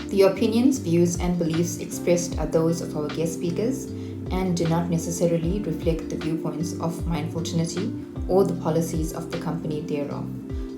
The opinions, views, and beliefs expressed are those of our guest speakers and do not necessarily reflect the viewpoints of Mindful Trinity or the policies of the company thereof.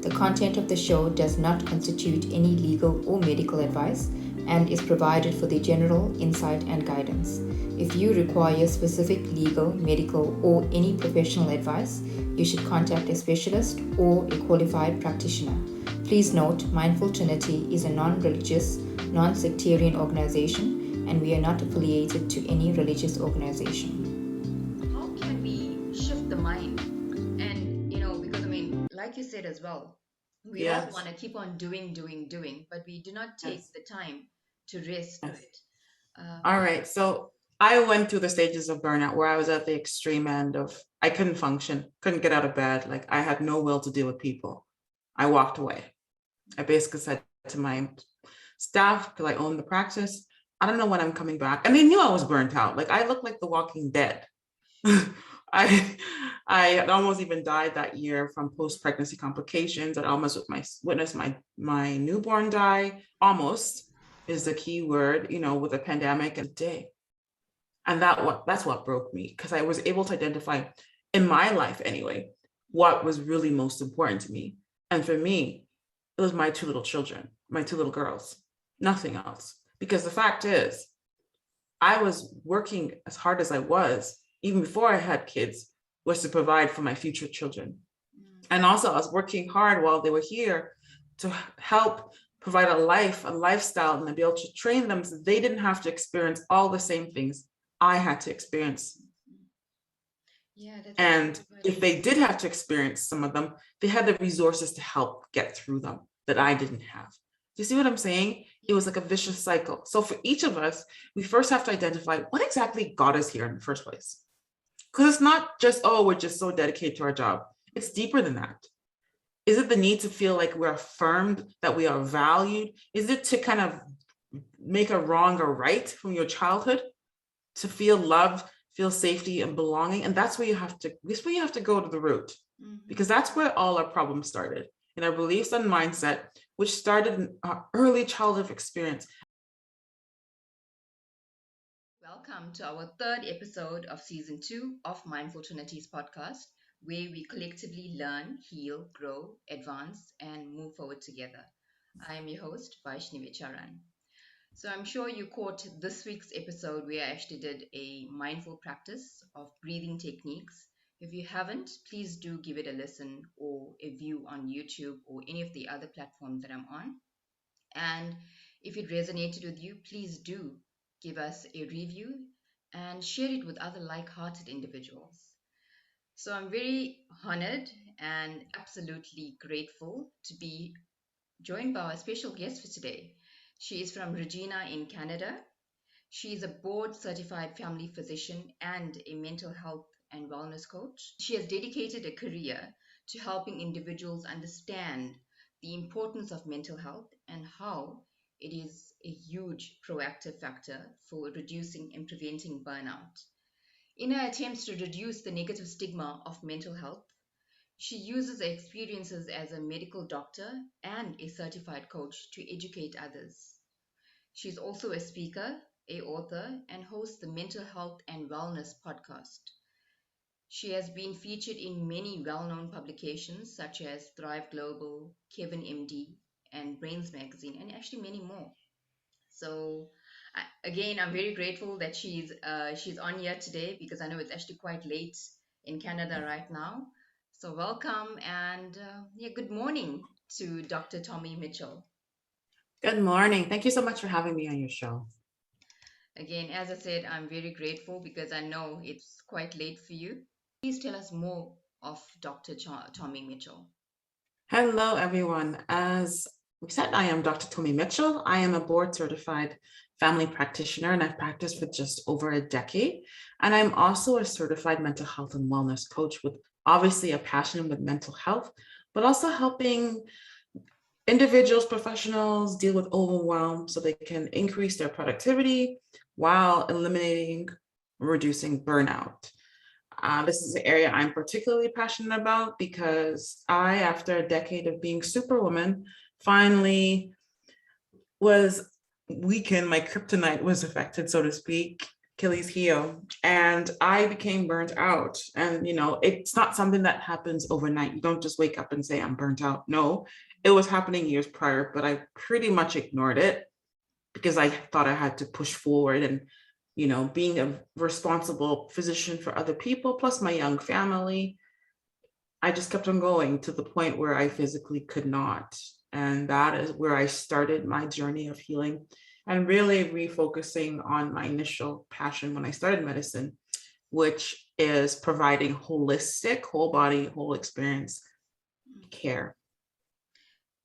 The content of the show does not constitute any legal or medical advice and is provided for the general insight and guidance. If you require specific legal, medical, or any professional advice, you should contact a specialist or a qualified practitioner. Please note, Mindful Trinity is a non-religious, non-sectarian organization, and we are not affiliated to any religious organization. How can we shift the mind? And, because like you said as well, we all Yes. want to keep on doing, but we do not take Yes. the time to rest Yes. with it. Uh, All right. So I went through the stages of burnout where I was at the extreme end of I couldn't function, couldn't get out of bed. Like I had no will to deal with people. I walked away. I basically said to my staff, because I own the practice, I don't know when I'm coming back. And they knew I was burnt out. Like I looked like the Walking Dead. I I had almost even died that year from post-pregnancy complications. I almost witnessed my newborn die. Almost is the key word, with a pandemic and day. And that's what broke me, because I was able to identify in my life anyway what was really most important to me. And for me, it was my two little children, my two little girls, nothing else. Because the fact is, I was working as hard as I was, even before I had kids, was to provide for my future children. And also I was working hard while they were here to help provide a lifestyle, and be able to train them so they didn't have to experience all the same things I had to experience. yeah, that's And exactly if they did have to experience some of them, they had the resources to help get through them that I didn't have. Do you see what I'm saying? It was like a vicious cycle. So for each of us, we first have to identify what exactly got us here in the first place. Because it's not just, oh, we're just so dedicated to our job. It's deeper than that. Is it the need to feel like we're affirmed, that we are valued? Is it to kind of make a wrong a right from your childhood? To feel love, feel safety and belonging? And that's where you have to go to the root, because that's where all our problems started, in our beliefs and mindset, which started in our early childhood experience. Welcome to our third episode of season 2 of Mindful Trinity's podcast, where we collectively learn, heal, grow, advance, and move forward together. I am your host, Vaishnavi Charan. So I'm sure you caught this week's episode where I actually did a mindful practice of breathing techniques. If you haven't, please do give it a listen or a view on YouTube or any of the other platforms that I'm on. And if it resonated with you, please do give us a review and share it with other like hearted individuals. So I'm very honored and absolutely grateful to be joined by our special guest for today. She is from Regina in Canada. She is a board certified family physician and a mental health and wellness coach. She has dedicated a career to helping individuals understand the importance of mental health and how it is a huge proactive factor for reducing and preventing burnout. In her attempts to reduce the negative stigma of mental health, she uses her experiences as a medical doctor and a certified coach to educate others. She's also a speaker, a author, and hosts the Mental Health and Wellness podcast. She has been featured in many well-known publications such as Thrive Global, Kevin MD, and Brains Magazine, and actually many more. So, again, I'm very grateful that she's on here today because I know it's actually quite late in Canada right now. So, welcome and yeah, good morning to Dr. Tomi Mitchell. Good morning. Thank you so much for having me on your show. Again, as I said, I'm very grateful because I know it's quite late for you. Please tell us more of Dr. Tomi Mitchell. Hello, everyone. As we said, I am Dr. Tomi Mitchell. I am a board certified family practitioner, and I've practiced for just over a decade. And I'm also a certified mental health and wellness coach with obviously a passion with mental health, but also helping individuals, professionals deal with overwhelm so they can increase their productivity while eliminating, reducing burnout. This is an area I'm particularly passionate about because I, after a decade of being Superwoman, finally was weekend, my kryptonite was affected, so to speak, Achilles heel, and I became burnt out. And, it's not something that happens overnight. You don't just wake up and say, I'm burnt out. No, it was happening years prior, but I pretty much ignored it because I thought I had to push forward and, being a responsible physician for other people, plus my young family, I just kept on going to the point where I physically could not. And that is where I started my journey of healing and really refocusing on my initial passion when I started medicine, which is providing holistic, whole body, whole experience care.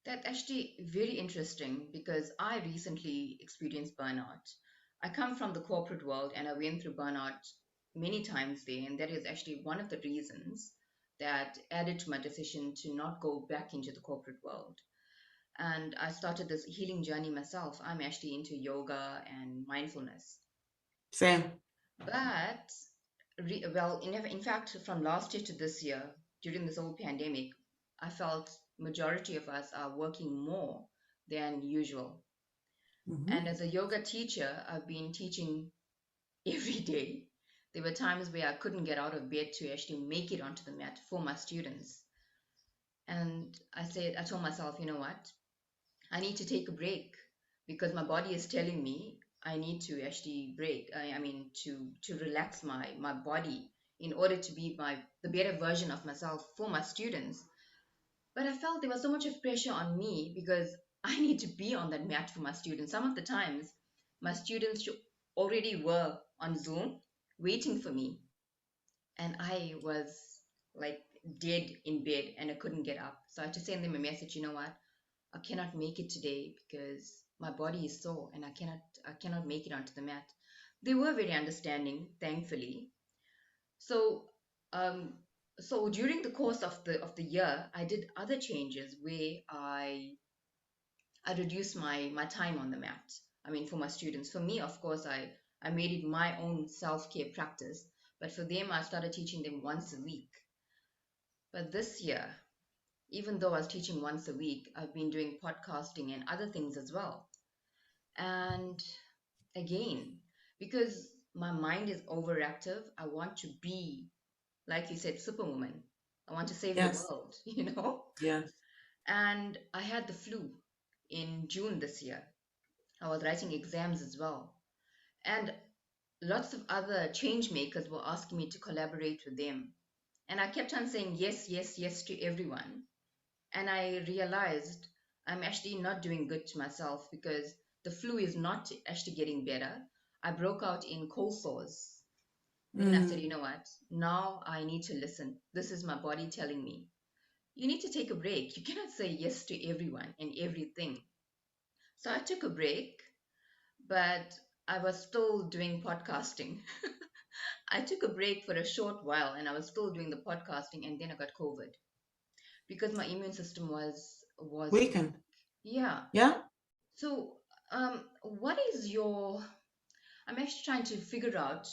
That's actually very interesting because I recently experienced burnout. I come from the corporate world and I went through burnout many times there, and that is actually one of the reasons that added to my decision to not go back into the corporate world. And I started this healing journey myself. I'm actually into yoga and mindfulness. Same. But, well, in fact, from last year to this year, during this whole pandemic, I felt majority of us are working more than usual. And Mhm. as a yoga teacher, I've been teaching every day. There were times where I couldn't get out of bed to actually make it onto the mat for my students. And I told myself, you know what? I need to take a break because my body is telling me I need to actually break. I mean, to relax my body in order to be the better version of myself for my students. But I felt there was so much of pressure on me because I need to be on that mat for my students. Some of the times, my students already were on Zoom waiting for me, and I was like dead in bed and I couldn't get up. So I had to send them a message. You know what? I cannot make it today because my body is sore and I cannot make it onto the mat. They were very understanding, thankfully. So um so during the course of the year, I did other changes where I reduced my time on the mat. I mean, for my students. For me, of course, I made it my own self-care practice, but for them I started teaching them once a week. But this year, even though I was teaching once a week, I've been doing podcasting and other things as well. And again, because my mind is overactive, I want to be, like you said, superwoman. I want to save the Yes. world, you know? Yes. And I had the flu in June this year. I was writing exams as well. And lots of other change makers were asking me to collaborate with them. And I kept on saying yes, yes, yes to everyone. And I realized I'm actually not doing good to myself because the flu is not actually getting better. I broke out in cold sores. Then I said, you Mm. know what? Now I need to listen. This is my body telling me. You need to take a break. You cannot say yes to everyone and everything. So I took a break, but I was still doing podcasting. I took a break for a short while and I was still doing the podcasting, and then I got COVID because my immune system was weak. Weekend. Yeah. Yeah. So, what is your? I'm actually trying to figure out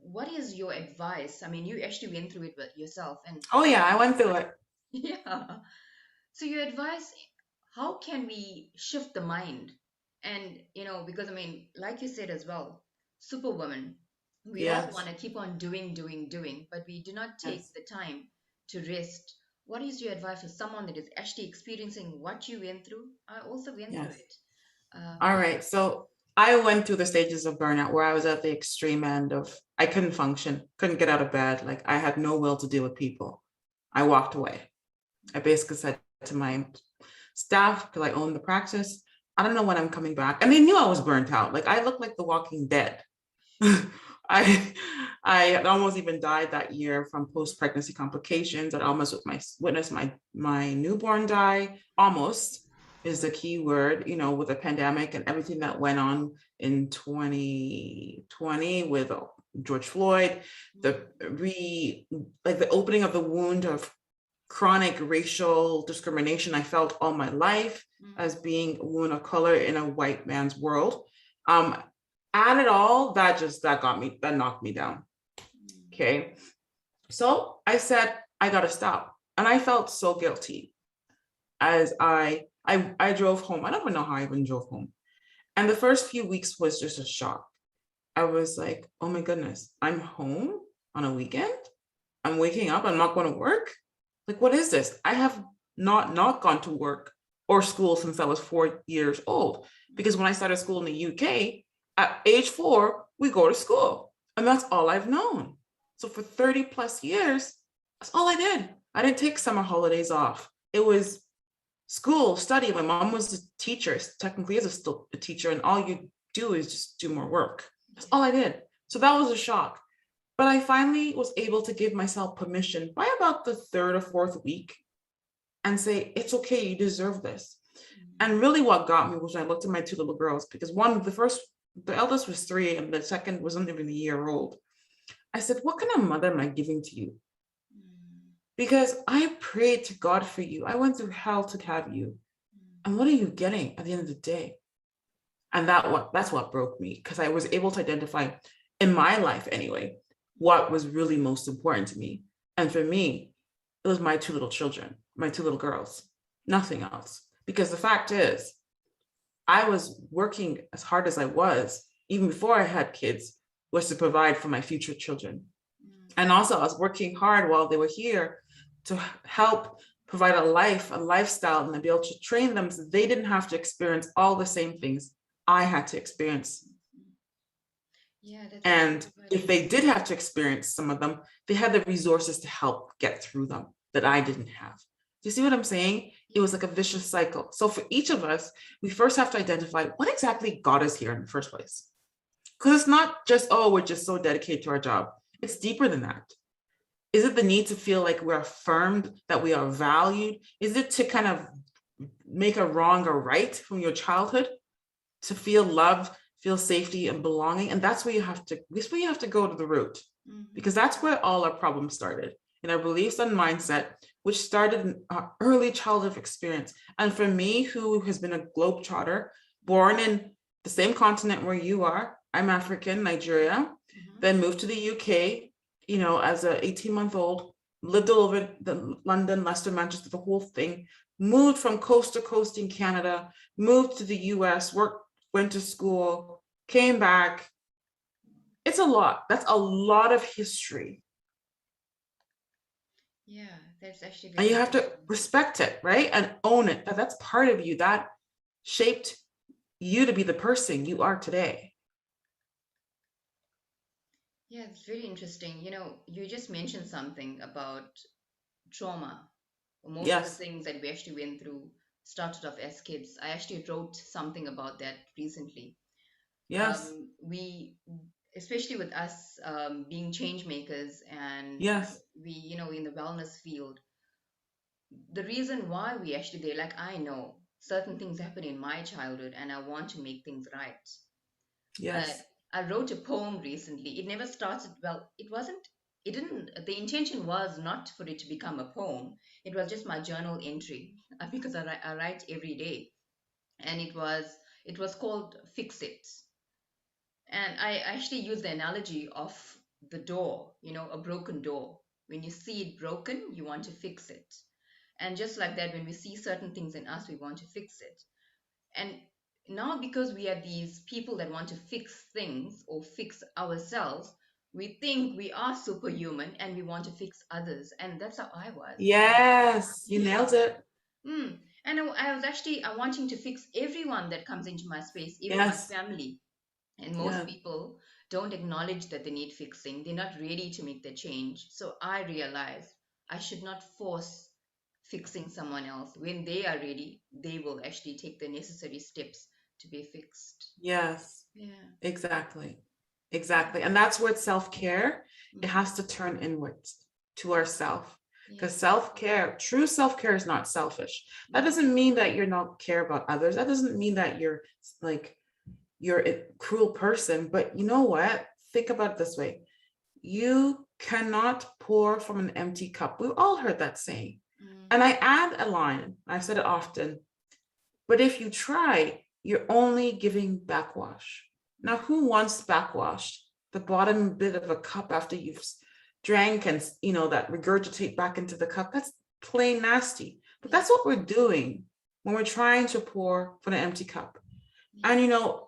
what is your advice. I mean, you actually went through it with yourself, and Oh yeah, I went through it. yeah. So your advice, how can we shift the mind? And because I mean, like you said as well, superwoman. We all want Yes. to keep on doing, doing, doing, but we do not take Yes. the time to rest. What is your advice for someone that is actually experiencing what you went through? I also went through Yes. it. All Yeah. right. So I went through the stages of burnout where I was at the extreme end of I couldn't function, couldn't get out of bed. Like I had no will to deal with people. I walked away. I basically said to my staff, because I own the practice, I don't know when I'm coming back. And they knew I was burnt out. Like I looked like the Walking Dead. I I had almost even died that year from post-pregnancy complications. I almost witnessed my newborn die. Almost is the key word, with the pandemic and everything that went on in 2020 with George Floyd, the like the opening of the wound of chronic racial discrimination I felt all my life as Mm-hmm. being a woman of color in a white man's world. Um, Add it all, that knocked me down. Okay. So I said, I gotta stop. And I felt so guilty as I drove home. I don't even know how I even drove home. And the first few weeks was just a shock. I was like, oh my goodness, I'm home on a weekend. I'm waking up. I'm not going to work. Like, what is this? I have not gone to work or school since I was 4 years old. Because when I started school in the UK, at age 4, we go to school. And that's all I've known. So for 30 plus years, that's all I did. I didn't take summer holidays off. It was school, study. My mom was a teacher, technically is still a teacher, and all you do is just do more work. That's all I did. So that was a shock. But I finally was able to give myself permission by about the 3rd or 4th week and say, it's okay, you deserve this. And really what got me was when I looked at my 2 little girls, because the eldest was 3 and the second wasn't even a year old. I said, what kind of mother am I giving to you? Because I prayed to God for you. I went through hell to have you. And what are you getting at the end of the day? And that's what broke me, because I was able to identify in my life anyway, what was really most important to me. And for me, it was my 2 little children, my 2 little girls, nothing else. Because the fact is, I was working as hard as I was, even before I had kids, was to provide for my future children. And also I was working hard while they were here to help provide a lifestyle, and be able to train them so they didn't have to experience all the same things I had to experience. Yeah, and if they did have to experience some of them, they had the resources to help get through them that I didn't have. Do you see what I'm saying? It was like a vicious cycle. So for each of us, we first have to identify what exactly got us here in the first place. Because it's not just, oh, we're just so dedicated to our job. It's deeper than that. Is it the need to feel like we're affirmed, that we are valued? Is it to kind of make a wrong a right from your childhood? To feel loved, feel safety and belonging? And that's where you have to go to the root, because that's where all our problems started, in our beliefs and mindset, which started in our early childhood experience. And for me, who has been a globetrotter, born in the same continent where you are, I'm African, Nigeria, then moved to the UK, as a 18-month-old, lived all over London, Leicester, Manchester, the whole thing, moved from coast to coast in Canada, moved to the US, went to school, came back. It's a lot. That's a lot of history. Yeah, that's actually and you have to respect it, right? And own it. That's part of you. That shaped you to be the person you are today. Yeah, it's very interesting. You just mentioned something about trauma. Most of the Yes. things that we actually went through started off as kids. I actually wrote something about that recently. Yes. We, especially with us being change makers, and Yes. we, in the wellness field, the reason why we actually there, like, I know certain things happen in my childhood and I want to make things right. Yes. I wrote a poem recently. It never started, well, it didn't, the intention was not for it to become a poem. It was just my journal entry because I write every day. And it was called Fix It. And I actually use the analogy of the door, a broken door. When you see it broken, you want to fix it. And just like that, when we see certain things in us, we want to fix it. And now, because we are these people that want to fix things or fix ourselves, we think we are superhuman and we want to fix others. And that's how I was. Yes. You Yeah. nailed it. And I was actually wanting to fix everyone that comes into my space, even my Yes. family. And most Yeah. people don't acknowledge that they need fixing. They're not ready to make the change. So I realized I should not force fixing someone else. When they are ready, they will actually take the necessary steps to be fixed. Yes. Yeah. Exactly. Exactly. And that's where self-care, it Mhm. has to turn inwards to ourself. Because Yes. self-care, true self-care is not selfish. That doesn't mean that you're not care about others. That doesn't mean that you're a cruel person. But you know what? Think about it this way. You cannot pour from an empty cup. We've all heard that saying. And I add a line, I've said it often, but if you try, you're only giving backwash. Now, who wants backwash? The bottom bit of a cup after you've drank and, that regurgitate back into the cup. That's plain nasty. But that's what we're doing when we're trying to pour from an empty cup. Yeah. And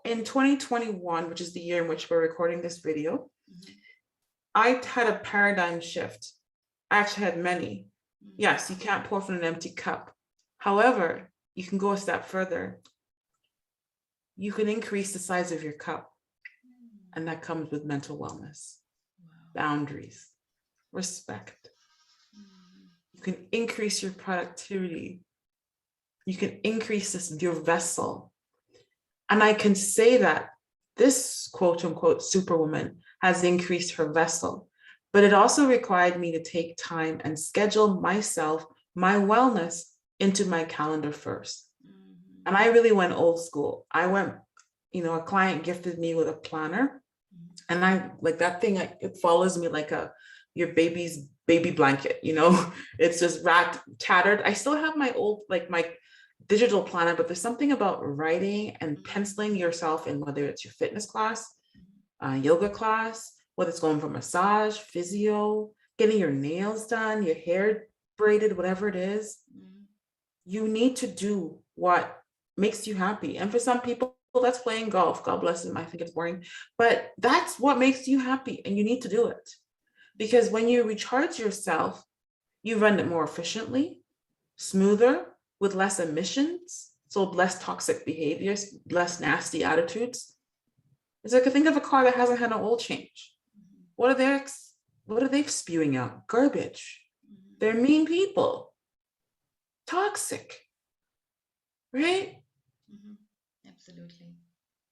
in 2021, which is the year in which we're recording this video, Mm-hmm. I had a paradigm shift. I actually had many. Mm-hmm. Yes, you can't pour from an empty cup. However, you can go a step further. You can increase the size of your cup. And that comes with mental wellness, boundaries, respect. You can increase your productivity. You can increase your vessel. And I can say that this quote unquote superwoman has increased her vessel, but it also required me to take time and schedule myself, my wellness into my calendar first. And I really went old school. I went, a client gifted me with a planner, and I like that thing, it follows me like your baby's baby blanket, it's just wrapped, tattered. I still have my old, like my digital planner, but there's something about writing and penciling yourself in, whether it's your fitness class, yoga class, whether it's going for massage, physio, getting your nails done, your hair braided, whatever it is. You need to do what makes you happy. And for some people, that's playing golf. God bless them. I think it's boring, but that's what makes you happy, and you need to do it. Because when you recharge yourself, you run it more efficiently, smoother, with less emissions, so less toxic behaviors, less nasty attitudes. It's like, I think of a car that hasn't had an oil change. What are they spewing out? Garbage. They're mean people. Toxic. Right? Absolutely.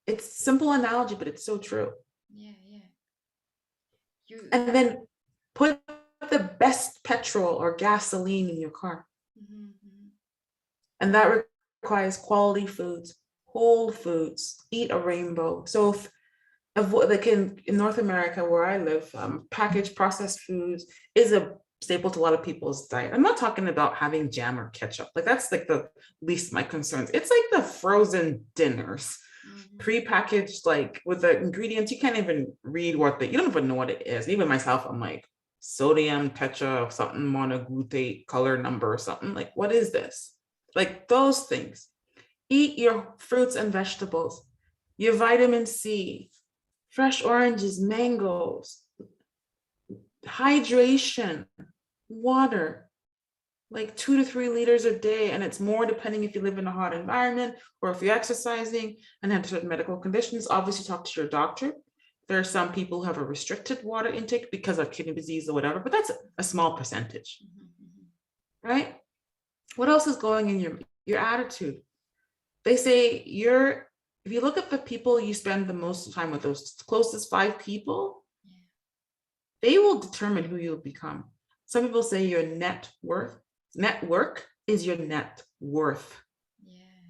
It's a simple analogy, but it's so true. Yeah. And then put the best petrol or gasoline in your car. And that requires quality foods, whole foods, eat a rainbow. So if like in North America where I live, packaged processed foods is a staple to a lot of people's diet. I'm not talking about having jam or ketchup. Like that's like the least of my concerns. It's like the frozen dinners, pre-packaged, like with the ingredients, you can't even read you don't even know what it is. Even myself, I'm like, sodium, tetra, something, monoglutate, color number or something. Like, what is this? Like those things. Eat your fruits and vegetables, your vitamin C, fresh oranges, mangoes, hydration, water, like 2 to 3 liters a day. And it's more depending if you live in a hot environment or if you're exercising and have certain medical conditions. Obviously, talk to your doctor. There are some people who have a restricted water intake because of kidney disease or whatever, but that's a small percentage, right? What else is going in your attitude? They say if you look at the people you spend the most time with, those closest 5 people, they will determine who you'll become. Some people say your network is your net worth.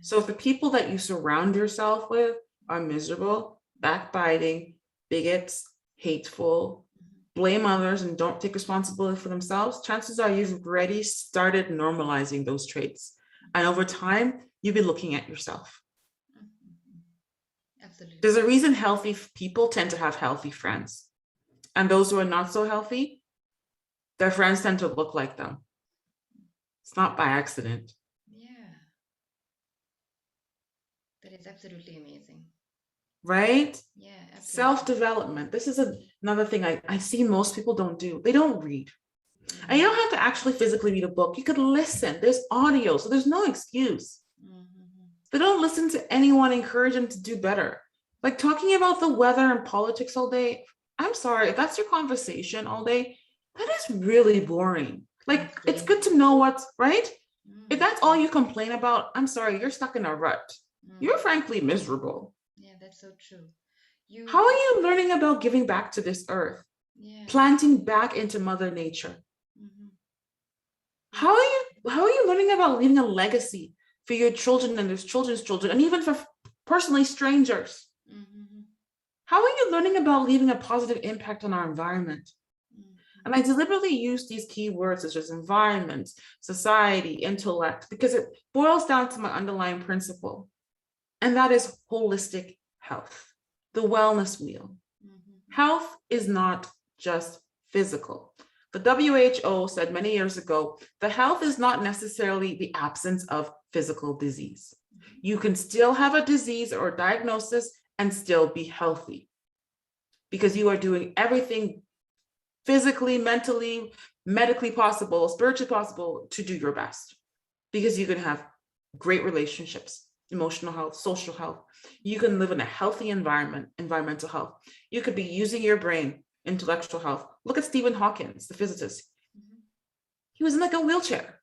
So if the people that you surround yourself with are miserable, backbiting, bigots, hateful, blame others, and don't take responsibility for themselves, chances are you've already started normalizing those traits. And over time, you've been looking at yourself. Absolutely. There's a reason healthy people tend to have healthy friends. And those who are not so healthy, their friends tend to look like them. It's not by accident. Yeah. That is absolutely amazing. Right? Yeah, absolutely. Self-development. This is another thing I see most people don't do. They don't read. And you don't have to actually physically read a book. You could listen. There's audio, so there's no excuse. They don't listen to anyone encourage them to do better. Like talking about the weather and politics all day. I'm sorry, if that's your conversation all day, that is really boring. Like, it's good to know what's right. If that's all you complain about, I'm sorry, you're stuck in a rut. You're frankly miserable. Yeah, that's so true. How are you learning about giving back to this earth? Planting back into Mother Nature? How are you learning about leaving a legacy for your children and their children's children, and even for personally strangers? How are you learning about leaving a positive impact on our environment? And I deliberately use these key words such as environment, society, intellect, because it boils down to my underlying principle. And that is holistic health, the wellness wheel. Health is not just physical. The WHO said many years ago that health is not necessarily the absence of physical disease. You can still have a disease or diagnosis and still be healthy because you are doing everything physically, mentally, medically possible, spiritually possible to do your best, because you can have great relationships, emotional health, social health. You can live in a healthy environment, environmental health. You could be using your brain, intellectual health. Look at Stephen Hawking, the physicist. Mhm. He was in like a wheelchair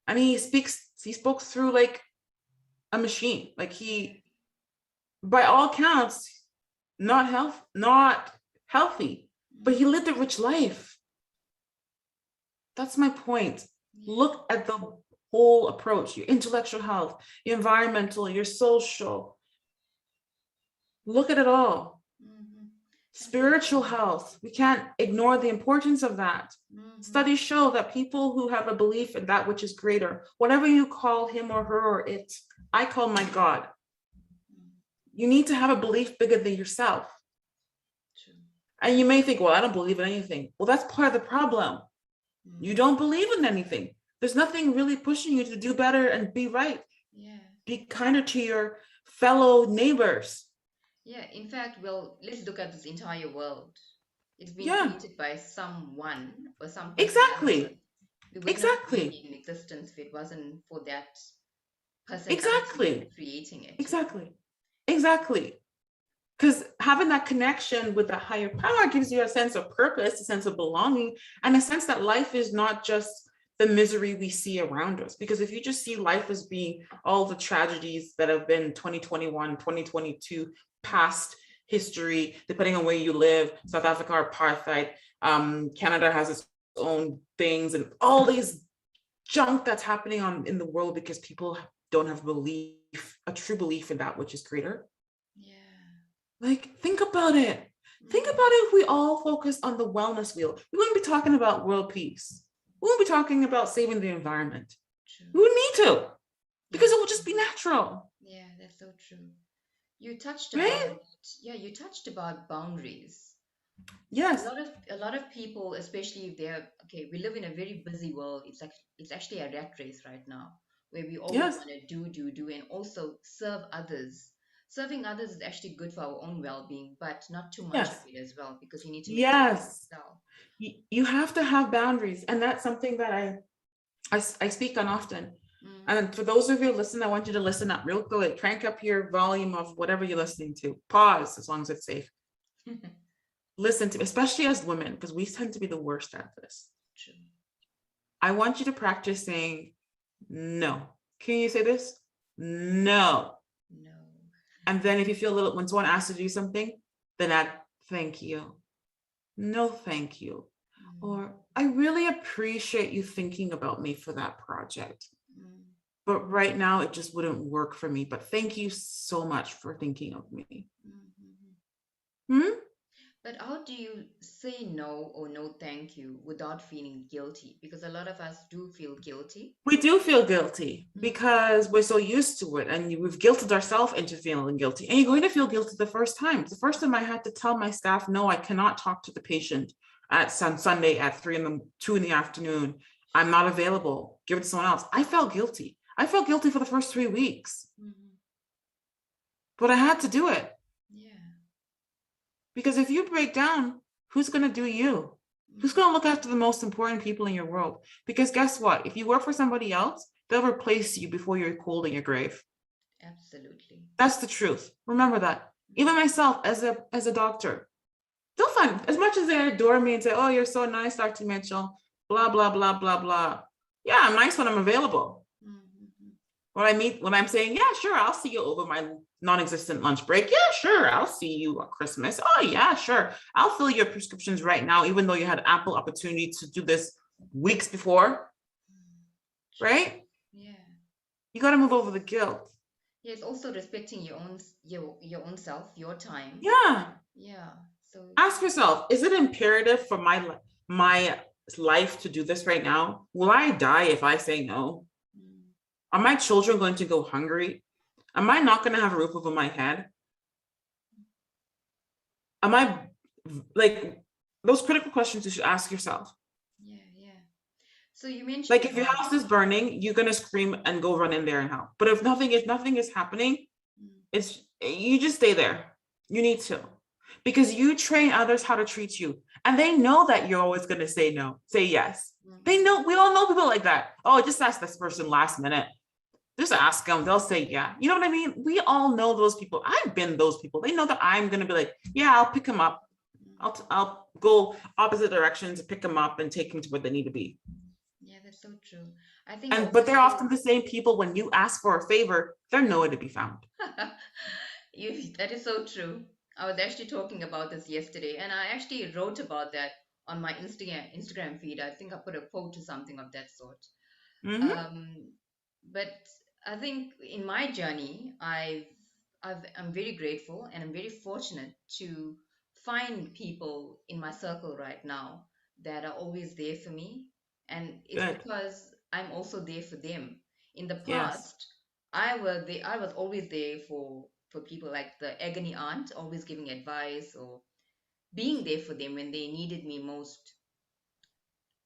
and he spoke through like a machine. Like he, by all counts, not healthy, but he lived a rich life. That's my point. Yeah. Look at the whole approach, your intellectual health, your environmental, your social. Look at it all. Mhm. Spiritual Absolutely. health. We can't ignore the importance of that. Mhm. Studies show that people who have a belief in that which is greater, whatever you call him or her or it, I call my God. Mm. You need to have a belief bigger than yourself. True. And you may think, well, I don't believe in anything. Well, that's part of the problem. You Mm. don't believe in anything. There's nothing really pushing you to do better and be right. Yeah. Be kinder to your fellow neighbors. Yeah. In fact, well, let's look at this entire world. It's been Yeah, created by someone or some person else. exactly. We would not even Exactly. be in existence if it wasn't for that personality Exactly. creating it, you know? Exactly. Exactly. Because having that connection with the higher power gives you a sense of purpose, a sense of belonging, and a sense that life is not just the misery we see around us. Because if you just see life as being all the tragedies that have been 2021, 2022, past history, depending on where you live, South Africa, apartheid, Canada has its own things, and all these junk that's happening in the world because people don't have belief, a true belief in that which is greater. Yeah. Like, think about it. Think Mm. about it if we all focus on the wellness wheel. We wouldn't be talking about world peace. We wouldn't be talking about saving the environment. True. We wouldn't need to, because it Yeah. would just be natural, Yeah, that's so true. You touched right? about, yeah, you touched about boundaries. Yes, A lot of people, especially if they're okay, we live in a very busy world. It's actually a rat race right now where we always yes, want to do and also serve others. Serving others is actually good for our own well-being, but not too much of yes, it as well because you need to make sure of yes. yourself. You have to have boundaries. And that's something that I speak on often. Mm. And for those of you listening, I want you to listen up real good. Crank up your volume of whatever you're listening to. Pause as long as it's safe. Listen to, especially as women, because we tend to be the worst at this. True. I want you to practice saying no. Can you say this? No. No. And then if you feel a little, when someone asks you to do something, then add thank you. No, thank you. Mm. Or I really appreciate you thinking about me for that project. Mm. But right now it just wouldn't work for me. But thank you so much for thinking of me. Mm. Hmm? But how do you say no or no thank you without feeling guilty? Because a lot of us do feel guilty. We do feel guilty Mm. because we're so used to it, and we've guilted ourselves into feeling guilty. And you're going to feel guilty the first time. The first time I had to tell my staff, no, I cannot talk to the patient at Sunday at 2 in the afternoon. I'm not available. Give it to someone else. I felt guilty. I felt guilty for the first 3 weeks, Mhm. but I had to do it Yeah. because if you break down, who's going to do you? Who's Mm. going to look after the most important people in your world? Because guess what? If you work for somebody else, they'll replace you before you're cold in your grave. Absolutely. That's the truth. Remember that. Even Mm. myself as a doctor, they'll find, as much as they adore me and say, "Oh, you're so nice, Dr. Mitchell," blah, blah, blah, blah, blah. Yeah, I'm nice when I'm available. Mhm. When I'm saying, yeah, sure, I'll see you over my non-existent lunch break. Yeah, sure, I'll see you at Christmas. Oh, yeah, sure. I'll fill your prescriptions right now, even though you had ample opportunity to do this weeks before, Mm. True. right? Yeah. You got to move over the guilt. Yes, also respecting your own self, your time. Yeah. Yeah. So Ask yourself, is it imperative for my life to do this right now? Will I die if I say no? mm, Are my children going to go hungry? Am I not going to have a roof over my head? Am I, like, those critical questions you should ask yourself? yeah, yeah. So you mentioned Like if your about. house is burning, you're gonna scream and go run in there and help. But if nothing is happening, Mm, it's you just stay there. You need to. Because you train others how to treat you. And they know that you're always gonna say no, say yes. They mm, know, we all know people like that. Oh, just ask this person last minute. Just ask them, they'll say yeah. You know what I mean? We all know those people. I've been those people. They know that I'm gonna be like, yeah, I'll pick them up. mm. I'll go opposite directions, pick them up, and take them to where they need to be. Yeah, that's so true. I think And also but they're so. often the same people. When you ask for a favor, they're nowhere to be found. That is so true. I was actually talking about this yesterday, and I actually wrote about that on my Instagram feed. I think I put a quote or something of that sort. Mm-hmm. Um, but I think in my journey, I'm very grateful and I'm very fortunate to find people in my circle right now that are always there for me, and it's Good. because I'm also there for them. In the Yes. past, I was always there for people like the agony aunt, always giving advice or being there for them when they needed me most.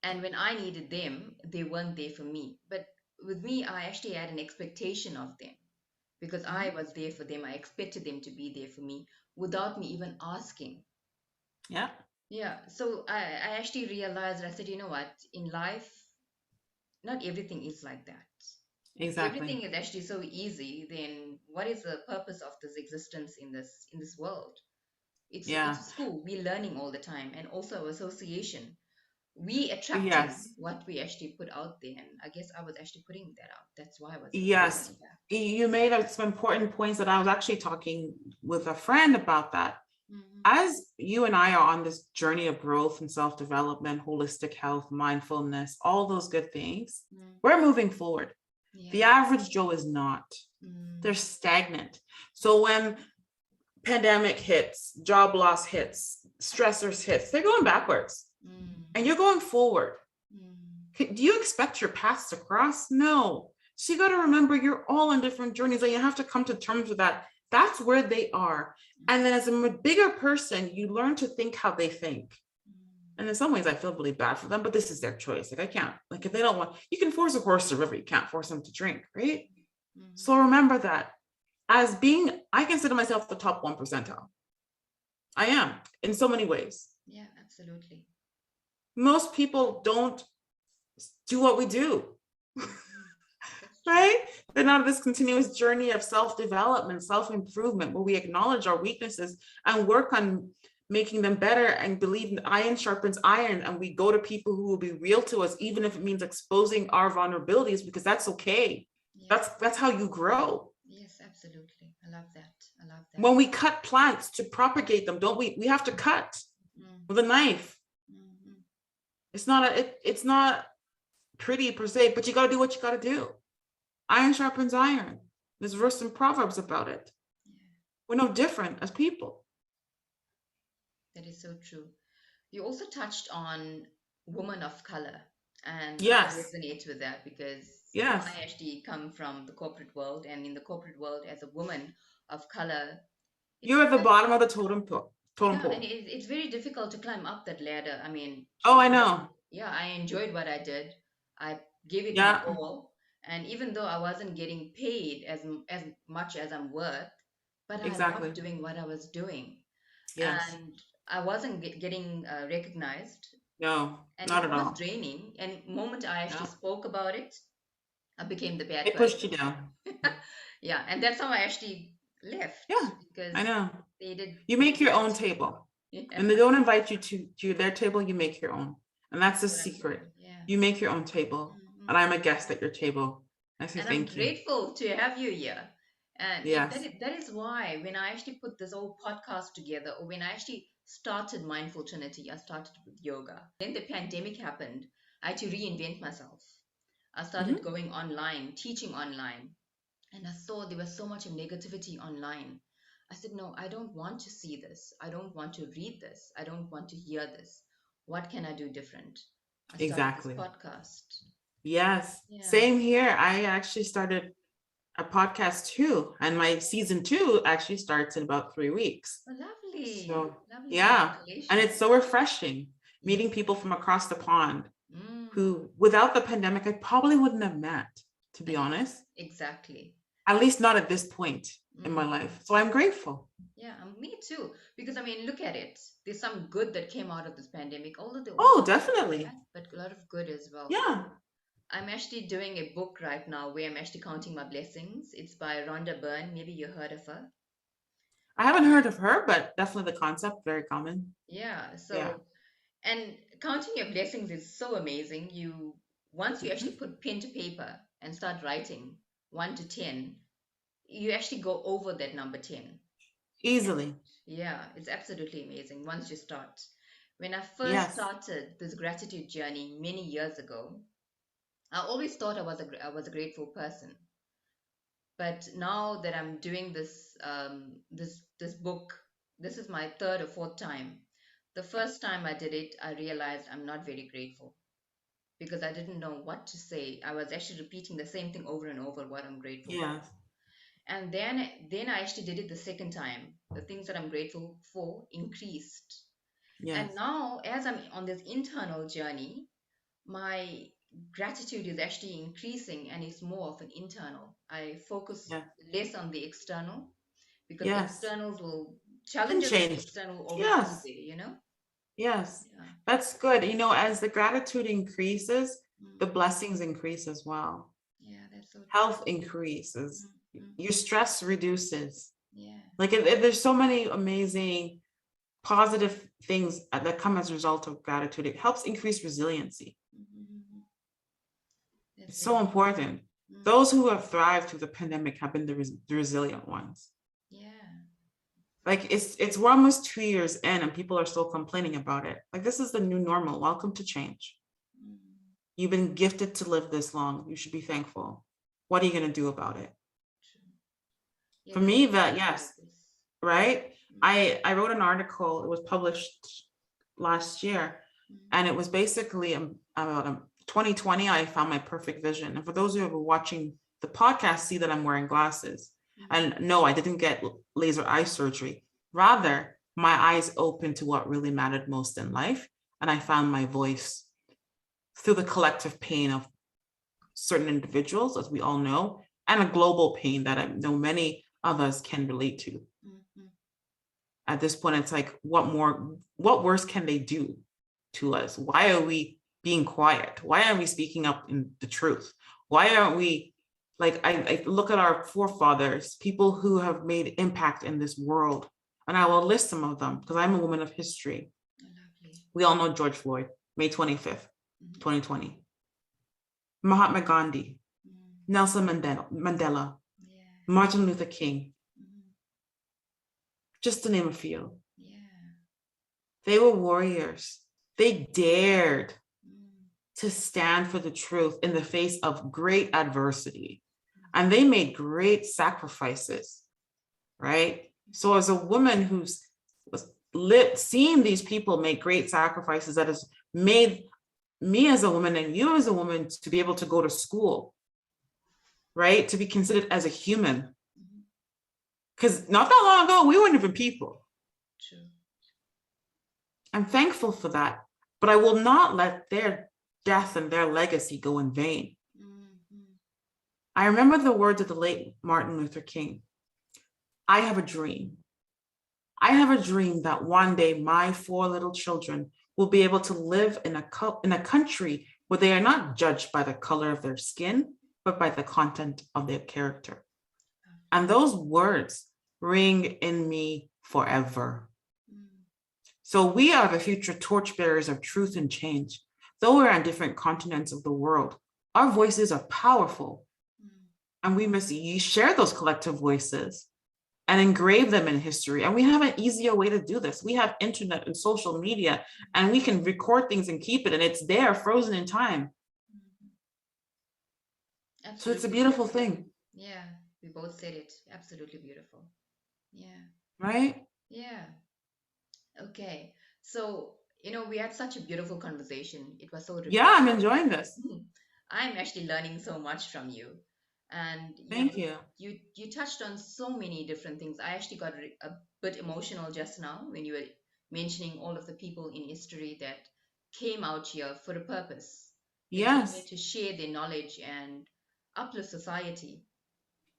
And when I needed them, they weren't there for me. But with me, I actually had an expectation of them because I Mhm. was there for them. I expected them to be there for me without me even asking. Yeah. Yeah. So I actually realized, I said, you know what? In life, not everything is like that. If everything Exactly. is actually so easy, then what is the purpose of this existence in this world? It's Yeah. a school. We're learning all the time, and also association. We attracting Yes. what we actually put out there, and I guess I was actually putting that out. That's why I was Yes. saying that. You made some important points that I was actually talking with a friend about that. Mm-hmm. As you and I are on this journey of growth and self-development, holistic health, mindfulness, all those good things, Mm. we're moving forward. The Yeah. average Joe is not. They're Mm. stagnant. So when pandemic hits, job loss hits, stressors hits, they're going backwards. Mm. And you're going forward. Mm. Do you expect your paths to cross? No. So you got to remember you're all on different journeys and you have to come to terms with that. That's where they are. And then as a bigger person, you learn to think how they think. Mm. And in some ways, I feel really bad for them, but this is their choice. Like I can't, like if they don't want, you can force a horse to river, you can't force them to drink, right? Mm. So remember that as being, I consider myself the top 1 percentile. I am in so many ways. Yeah, absolutely. Most people don't do what we do. Mm. That's true. Right? They're not this continuous journey of self-development, self-improvement, where we acknowledge our weaknesses and work on making them better and believe that iron sharpens iron. And we go to people who will be real to us, even if it means exposing our vulnerabilities, because that's okay. Yeah. That's how you grow. Yes, absolutely. I love that. I love that. When we cut plants to propagate them, don't we? We have to cut Mm. with a knife. Mm-hmm. It's not pretty per se, but you got to do what you got to do. Iron sharpens iron. There's verse in Proverbs about it. Yeah, We're no different as people. that is so true. You also touched on women of color, and I Yes. resonate with that because Yes. I actually come from the corporate world, and in the corporate world, as a woman of color, it's You're at the bottom of the totem pole. Totem yeah, and pole. it's very difficult to climb up that ladder. I mean, Oh, I even know. yeah, I enjoyed what I did. I gave it my Yeah. all, and even though I wasn't getting paid as much as I'm worth, but I loved Exactly. doing what I was doing, Yes. and I wasn't getting recognized, No, and not it at was all. draining. And moment I actually Yeah. spoke about it, I became the bad It pushed you person. down. Yeah, and that's how I actually left Yeah. I because know. they did You they make did your that own to me. table. Yeah, And they don't invite you to their table, you make your own. And that's that's the what I'm secret. doing. Yeah. You make your own table. And Hmm. I'm a guest at your table. I say And I'm thank you. grateful to have you here. And Yes. that is why when I actually put this whole podcast together, or when I actually started Mindful Trinity, I started with yoga. Then the pandemic happened. I had to reinvent myself. I started Hmm. going online, teaching online, and I saw there was so much of negativity online. I said, no, I don't want to see this. I don't want to read this. I don't want to hear this. What can I do different? I started this Exactly. podcast. Yes. Yeah. Same here. I actually started a podcast too, and my season 2 actually starts in about 3 weeks. Oh, lovely. So Lovely. yeah, and Congratulations. it's so refreshing Yes. meeting people from across the pond. Mm. who, without the pandemic, I probably wouldn't have met, to be Ex- honest, exactly. at least not at this point in my Mm. life. So I'm grateful. Yeah, me too. Because I mean, look at it. There's some good that came out of this pandemic, although there also Oh, bad, definitely. but a lot of good as well. Yeah. I'm actually doing a book right now where I'm actually counting my blessings. It's by Rhonda Byrne. Maybe you heard of her. I haven't heard of her, but definitely the concept, very common. Yeah. Yeah. And counting your blessings is so amazing. Once you actually Mhm. put pen to paper and start writing 1 to 10, you actually go over that number 10. And Easily. yeah, it's absolutely amazing once you start. When I first Yes. started this gratitude journey many years ago, I always thought I was a grateful person. But now that I'm doing this book, this is my third or fourth time. The first time I did it, I realized I'm not very grateful because I didn't know what to say. I was actually repeating the same thing over and over, what I'm grateful for. Yes. And then I actually did it the second time. The things that I'm grateful for increased. And Yes. now, as I'm on this internal journey, my gratitude is actually increasing and it's more of an internal. I focus Yeah. less on the external because Yes. externals will Can challenges and change. external will always be Yes. there. Yes. Yeah. That's good. As the gratitude increases, the Mm. blessings increase as well. Yeah, that's so true. Health increases. Mm, mm, Your stress reduces. yeah. Like there's so many amazing positive things that come as a result of gratitude. It helps increase resiliency. Mm-hmm. That's It's very so true. important. Mm, Those who have thrived through the pandemic have been the resilient ones. yeah. Like we're almost 2 years in and people are still complaining about it. Like this is the new normal. Welcome to change. Mm, You've been gifted to live this long. You should be thankful. What are you going to do about it? true. Yeah, For there's me, so that much yes, about this. right? Mm, I wrote an article. It was published last year, mm, and it was basically about 2020. I found my perfect vision. And for those who are watching the podcast, see that I'm wearing glasses. mm, And no, I didn't get laser eye surgery. Rather, my eyes opened to what really mattered most in life, and I found my voice through the collective pain of certain individuals, as we all know, and a global pain that I know many of us can relate to. mm, mm. At this point, it's like, what worse can they do to us? Why are we being quiet? Why aren't we speaking up in the truth? Why aren't we like I look at our forefathers, people who have made impact in this world, and I will list some of them because I'm a woman of history. Oh, lovely. We all know George Floyd, May 25th, Mm, 2020. Mahatma Gandhi, mm, Nelson Mandela, yeah. Martin Luther King, Mm, just to name a few. yeah. They were warriors. They dared Mm, to stand for the truth in the face of great adversity. mm, And they made great sacrifices, right? So, as a woman who's seeing these people make great sacrifices, that has made me as a woman and you as a woman to be able to go to school, right? To be considered as a human. mm, Because not that long ago, we weren't even people. true. I'm thankful for that. But I will not let their death and their legacy go in vain. Mm, mm, I remember the words of the late Martin Luther King. I have a dream. I have a dream that one day my 4 little children will be able to live in a country where they are not judged by the color of their skin, but by the content of their character. And lovely. those words ring in me forever. Mm, So we are the future torchbearers of truth and change. Though we're on different continents of the world, our voices are powerful, mm, and we must share those collective voices and engrave them in history. And we have an easier way to do this. We have internet and social media, and we can record things and keep it, and it's there frozen in time. mm. So it's a Absolutely beautiful beautiful. thing, Yeah, we both said it. Absolutely beautiful. Yeah, right? yeah. Okay. So, we had such a beautiful conversation. It was so Yeah, I'm refreshing. enjoying this. I'm actually learning so much from you. And Thank you. you touched on so many different things. I actually got a bit emotional just now when you were mentioning all of the people in history that came out here for a purpose. They came here Yes. to share their knowledge and uplift society.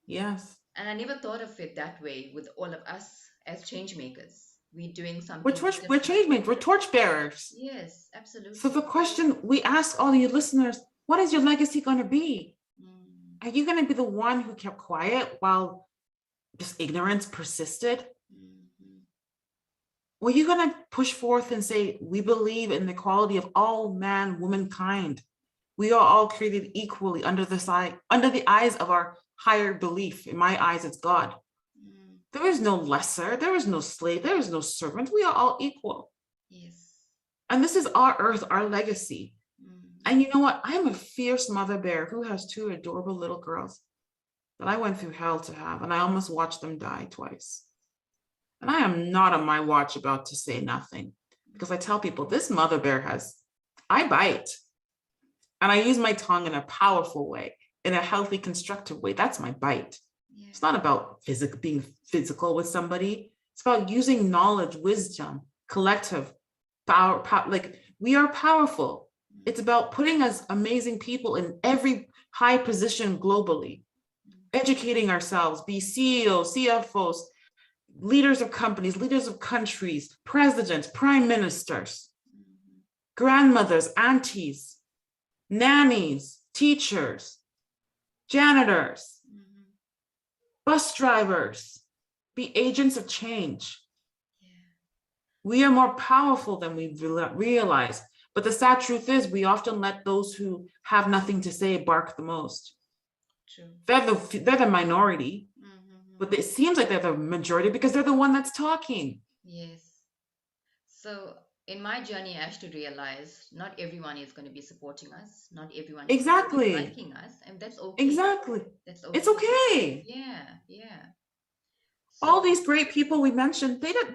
Yes. And I never thought of it that way with all of us as change makers. We're doing We're something torch, we're different. change makers, we're torch bearers. Yes, So the absolutely. question we ask all you listeners, what is your legacy going to be? Mm, Are you going to be the one who kept quiet while just ignorance persisted? mhm. Or are you going to push forth and say, we believe in the equality of all man, womankind. We are all created equally under the eyes of our higher belief. In my eyes, it's God. Mm, There is no lesser, there is no slave, there is no servant. We are all equal. yes. And this is our earth, our legacy. Mm, And you know what? I'm a fierce mother bear who has two adorable little girls that I went through hell to have, and I almost watched them die twice. And I am not on my watch about to say nothing, because I tell people this mother bear I bite and I use my tongue in a powerful way, in a healthy, constructive way. That's my bite. yeah. It's not about being physical with somebody. It's about using knowledge, wisdom, collective power. Like we are powerful. It's Mm, about putting us amazing people in every high position globally, mm, educating ourselves, be CEOs, CFOs, leaders of companies, leaders of countries, presidents, prime ministers, mhm, grandmothers, aunties, nannies, teachers, janitors, mhm. bus drivers, be agents of change. Yeah, We are more powerful than we realize. But the sad truth is, we often let those who have nothing to say bark the most. true. They're the minority, Mm-hmm. but it seems like they're the majority because they're the one that's talking. Yes. So in my journey, I actually realized not everyone is going to be supporting us. Not everyone is going to be Exactly. liking us, and that's okay. Exactly. That's It's okay. okay. Yeah, yeah. All So these great people we mentioned, they had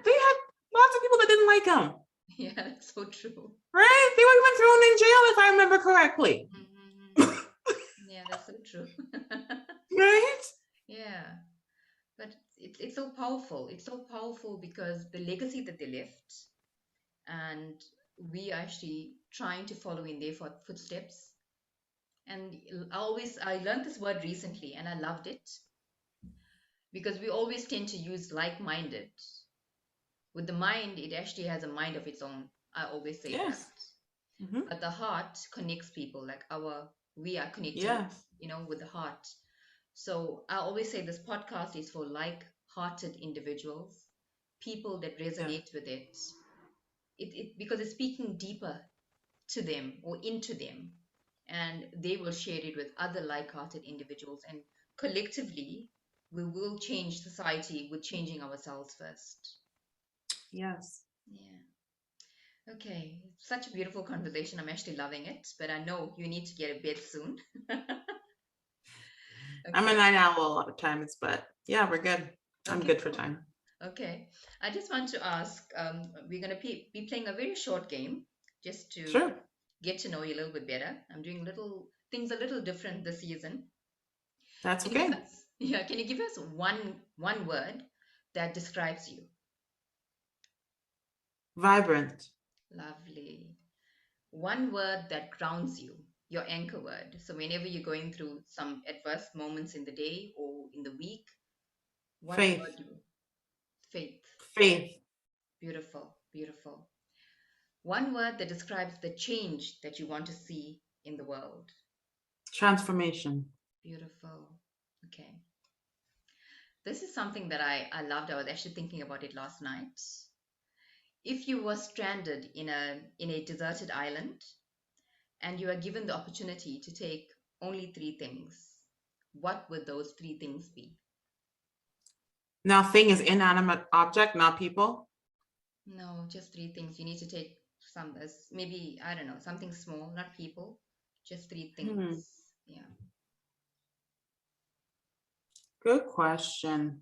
lots of people that didn't like them, yeah, that's so true. right? They were even thrown in jail if I remember correctly. Mm-hmm. Yeah, that's so true. Right? Yeah, but it's so powerful. It's so powerful because the legacy that they left, and we are actually trying to follow in their footsteps. And I learned this word recently, and I loved it because we always tend to use like-minded. With the mind, it actually has a mind of its own. I always say that. Yes. Mm-hmm. But the heart connects people, like we are connecting, Yes. with the heart. So I always say this podcast is for like-hearted individuals, people that Yeah. resonate with it. Because it's speaking deeper to them or into them, and they will share it with other like-hearted individuals, and collectively we will change society with changing ourselves first. Yes. Yeah. Okay, such a beautiful conversation. I'm actually loving it, but I know you need to get a bed soon. I'm a Okay. night owl a lot of times, but yeah, we're good. I'm Okay, good for cool. time. Okay. I just want to ask, we're going to be playing a very short game just to Sure. get to know you a little bit better. I'm doing little things a little different this season. That's Can you give okay. us, yeah, can you give us one word that describes you? Vibrant. Lovely. One word that grounds you, your anchor word. So whenever you're going through some adverse moments in the day or in the week, what Faith. word you faith. Faith. Beautiful, beautiful. One word that describes the change that you want to see in the world. Transformation. Beautiful. Okay. This is something that I loved. I was actually thinking about it last night. If you were stranded in a deserted island and you are given the opportunity to take only three things, what would those three things be? Now, thing is inanimate object, not people. No, just three things. You need to take maybe, I don't know, something small, not people, just three Hmm. things. Yeah. Good question.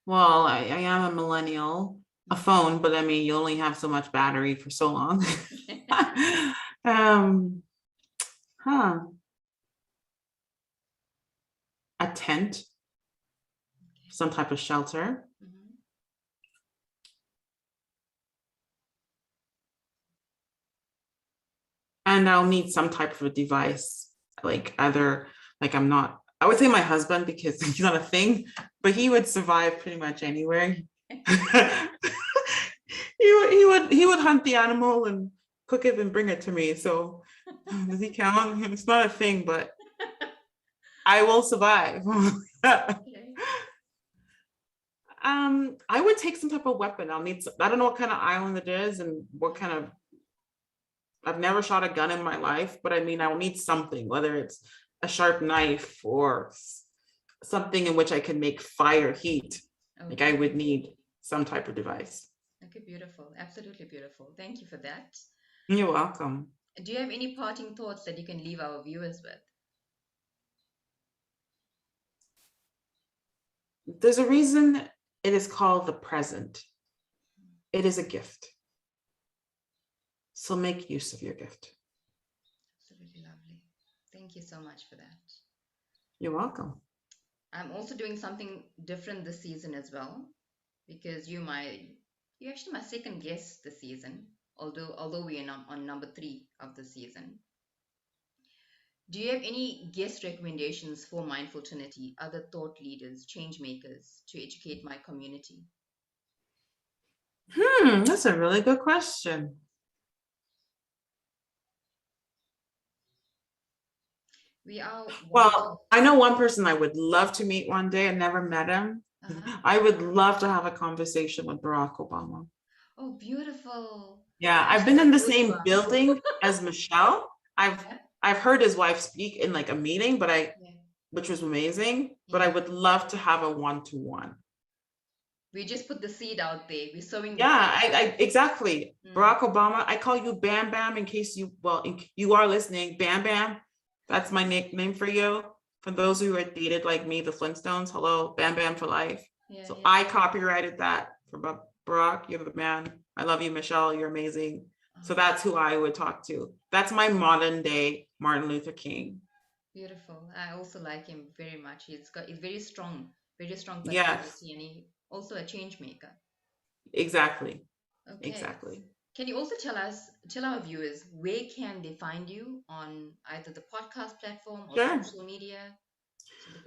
Well, I am a millennial. A Mhm. phone, but I mean, you only have so much battery for so long. um, huh. A tent, some type of shelter. Mhm. and I'll need some type of a device, like either, like I would say my husband, because he's not a thing, but he would survive pretty much anywhere. he would hunt the animal and cook it and bring it to me. So does he count? It's not a thing, but I will survive. Okay. I would take some type of weapon. I don't know what kind of island it is and what kind of, I've never shot a gun in my life, but I mean, I will need something, whether it's a sharp knife or something in which I can make fire heat. Okay. Like I would need some type of device. Okay, beautiful. Absolutely beautiful. Thank you for that. You're welcome. Do you have any parting thoughts that you can leave our viewers with? There's a reason it is called the present. It is a gift. So make use of your gift. Absolutely lovely. Thank you so much for that. You're welcome. I'm also doing something different this season as well, because you're actually my second guest this season, although we are on number 3 of the season. Do you have any guest recommendations for Mindful Trinity, other thought leaders, change makers to educate my community? That's a really good question. Well, I know one person I would love to meet one day. I never met him. I would love to have a conversation with Barack Obama. Oh, beautiful. Yeah, I've been in the same building as Michelle. I've heard his wife speak in like a meeting, which was amazing, but I would love to have a one-to-one. We just put the seed out there. We're sowing. Exactly. Barack Obama, I call you Bam Bam in case you are listening. Bam Bam. That's my nickname for you. For those who are dated like me, the Flintstones, hello, Bam Bam for life. I copyrighted that for Barack. You're the man. I love you, Michelle. You're amazing. So that's who I would talk to. That's my modern day Martin Luther King. Beautiful. I also like him very much. He's very strong personality, and he also a change maker. Exactly. Okay. Exactly. Can you also tell our viewers, where can they find you on either the podcast platform or social media?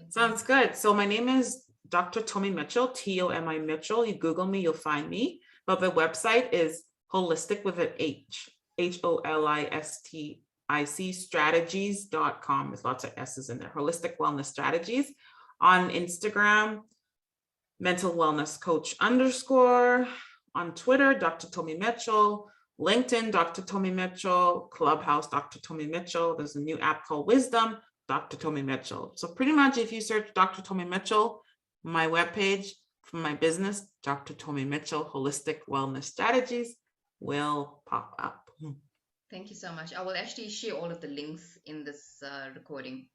Sounds good. So my name is Dr. Tomi Mitchell, Tomi Mitchell. You Google me, you'll find me. But the website is holistic with an H, HOLISTIC strategies.com. There's lots of S's in there. Holistic Wellness Strategies. On Instagram, mental wellness coach _. On Twitter, Dr. Tomi Mitchell. LinkedIn, Dr. Tomi Mitchell. Clubhouse, Dr. Tomi Mitchell. There's a new app called Wisdom, Dr. Tomi Mitchell. So pretty much if you search Dr. Tomi Mitchell, my webpage from my business, Dr. Tomi Mitchell, Holistic Wellness Strategies, will pop up. Thank you so much. I will actually share all of the links in this recording.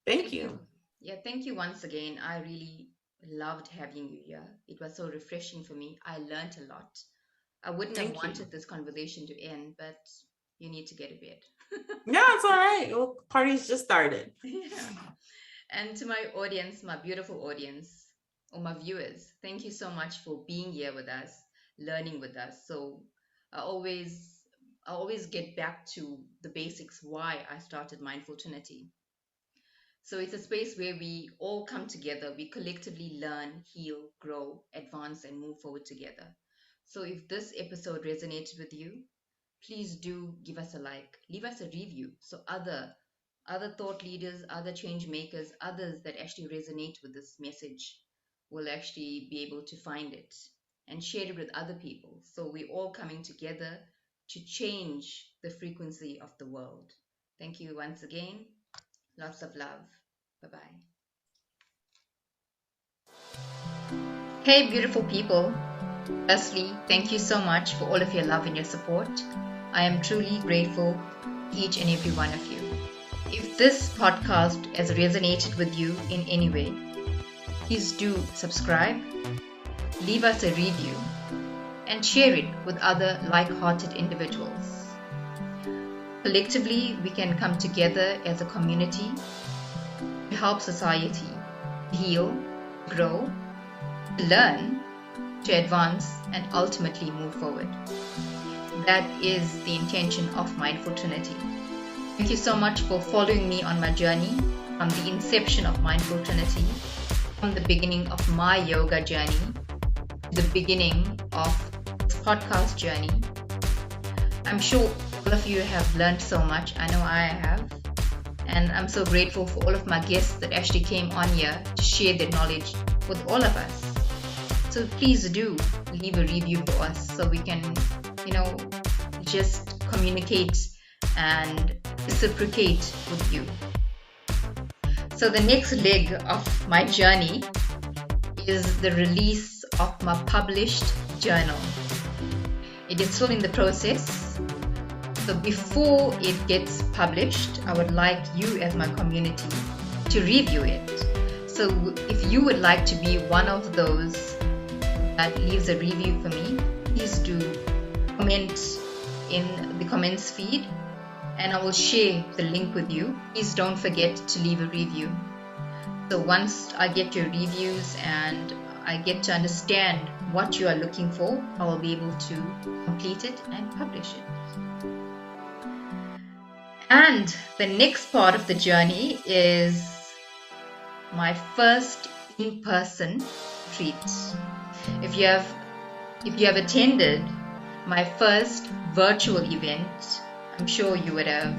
Thank you. Yeah, thank you once again. I really loved having you here. It was so refreshing for me. I learned a lot. I wouldn't have wanted this conversation to end, but you need to get to bed. Yeah, it's all right. Well, party's just started. Yeah. And to my audience, my beautiful audience, or my viewers, thank you so much for being here with us, learning with us. So I always get back to the basics, why I started Mindful Trinity. So it's a space where we all come together, we collectively learn, heal, grow, advance, and move forward together. So if this episode resonated with you, please do give us a like, leave us a review, so other thought leaders, other change makers, others that actually resonate with this message will actually be able to find it and share it with other people. So we're all coming together to change the frequency of the world. Thank you once again. Lots of love. Bye-bye. Hey, beautiful people. Firstly, thank you so much for all of your love and your support. I am truly grateful, each and every one of you. If this podcast has resonated with you in any way, please do subscribe, leave us a review, and share it with other like-hearted individuals. Collectively, we can come together as a community to help society heal, grow, learn, to advance, and ultimately move forward. that is the intention of Mindful Trinity. Thank you so much for following me on my journey from the inception of Mindful Trinity, from the beginning of my yoga journey to the beginning of this podcast journey. I'm sure all of you have learned so much. I know I have. And I'm so grateful for all of my guests that actually came on here to share their knowledge with all of us. So please do leave a review for us so we can, just communicate and reciprocate with you. So the next leg of my journey is the release of my published journal. It is still in the process. So before it gets published, I would like you as my community to review it. So if you would like to be one of those that leaves a review for me, please do comment in the comments feed and I will share the link with you. Please don't forget to leave a review. So once I get your reviews and I get to understand what you are looking for, I will be able to complete it and publish it. And the next part of the journey is my first in-person retreat. If you have attended my first virtual event, I'm sure you would have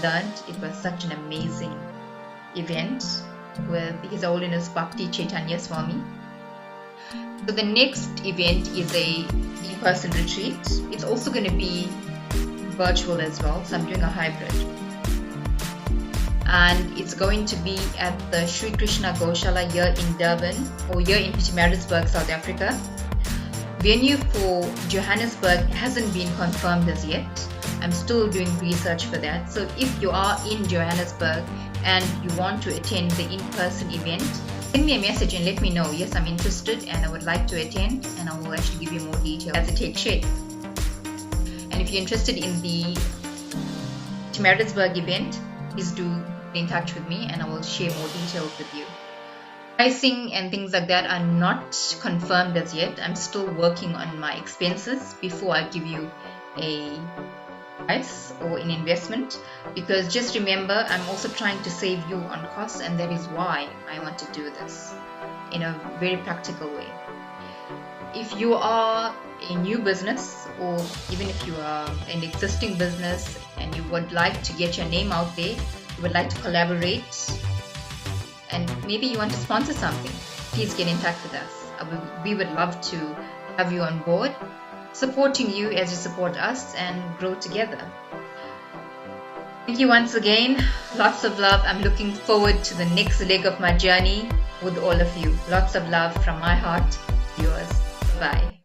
learned it was such an amazing event with His Holiness Bhakti Chaitanya Swami. So the next event is a in-person retreat. It's also going to be virtual as well, so I'm doing a hybrid. And it's going to be at the Sri Krishna Goshala here in Durban, or here in Pietermaritzburg, South Africa. Venue for Johannesburg hasn't been confirmed as yet. I'm still doing research for that. So if you are in Johannesburg and you want to attend the in-person event, send me a message and let me know. Yes, I'm interested and I would like to attend, and I will actually give you more details as it takes shape. And if you're interested in the Pietermaritzburg event, please do get in touch with me and I will share more details with you. Pricing and things like that are not confirmed as yet. I'm still working on my expenses before I give you a price or an investment, because just remember, I'm also trying to save you on costs, and that is why I want to do this in a very practical way. If you are a new business, or even if you are an existing business and you would like to get your name out there, you would like to collaborate, and maybe you want to sponsor something, please get in touch with us. We would love to have you on board, supporting you as you support us and grow together. Thank you once again. Lots of love. I'm looking forward to the next leg of my journey with all of you. Lots of love from my heart. Yours. Bye.